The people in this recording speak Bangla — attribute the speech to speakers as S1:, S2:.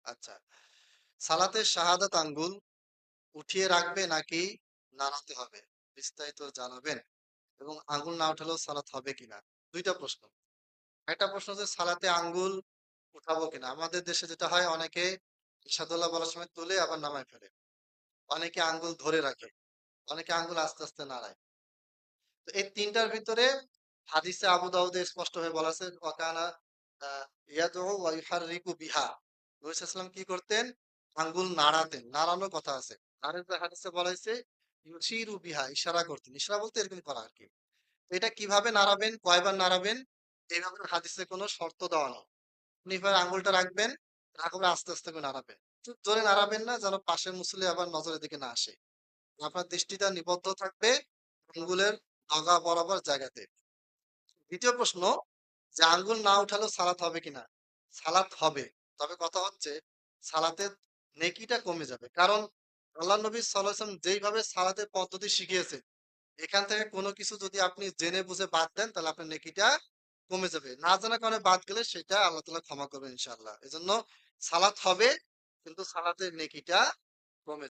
S1: আচ্ছা, সালাতে শাহাদাত আঙ্গুল উঠিয়ে রাখবে নাকি নাড়াতে হবে? বিস্তারিত জানাবেন। এবং আঙ্গুল না উঠালেও সালাত হবে কিনা? ২ টা প্রশ্ন। একটা প্রশ্ন হচ্ছে সালাতে আঙ্গুল উঠাবো কিনা? আমাদের দেশে যেটা হয় অনেকে ইরশাদুল্লাহ বলার সময় তুলে আবার নামায় ফেলে। অনেকে আঙ্গুল ধরে রাখে। অনেকে আঙ্গুল আস্তে, আস্তে নাড়ায়। তো এই ৩ টার ভিতরে হাদিসে আবু দাউদে স্পষ্টভাবে বলা আছে ওয়াকানা আ ইয়াদউ ওয়া ইউহাররিকু বিহা। নবী সাল্লাল্লাহু কি করতেন? আঙ্গুল নাড়াতেন। নাড়ানোর কথা আছে। আরেকটা হাদিসে বলা হয়েছে ইউশিরু বিহা ইশারা করতেন। ইশারা বলতে এরকম করা আরকি। তো এটা কিভাবে নাড়াবেন, কয়বার নাড়াবেন? এইভাবে হাদিসে কোনো শর্ত দেওয়া নেই। আপনি এভাবে আঙ্গুলটা রাখবেন, রাখার পরে আস্তে, আস্তে করে নাড়াবেন। খুব জোরে নাড়াবেন না যেন পাশের মুসল্লি আবার নজরের দিকে না আসে। আপনার দৃষ্টিটা নিবদ্ধ থাকবে আঙ্গুলের ডগা বরাবর জায়গাতে। ২য় প্রশ্ন যে আঙ্গুল না উঠালেও সালাত হবে কিনা? সালাত হবে। তবে কথা হচ্ছে সালাতের নেকিটা কমে যাবে। কারণ আল্লাহ নবী সাল্লাল্লাহু আলাইহি ওয়াসাল্লাম যেইভাবে সালাতের পদ্ধতি শিখিয়েছে, এখান থেকে কোনো কিছু যদি আপনি জেনে বুঝে বাদ দেন তাহলে আপনার নেকিটা কমে যাবে। না জানার কারণে বাদ গেলে সেটা আল্লাহ তাআলা ক্ষমা করবেন ইনশাআল্লাহ। এজন্য সালাত হবে কিন্তু সালাতের নেকিটা কমে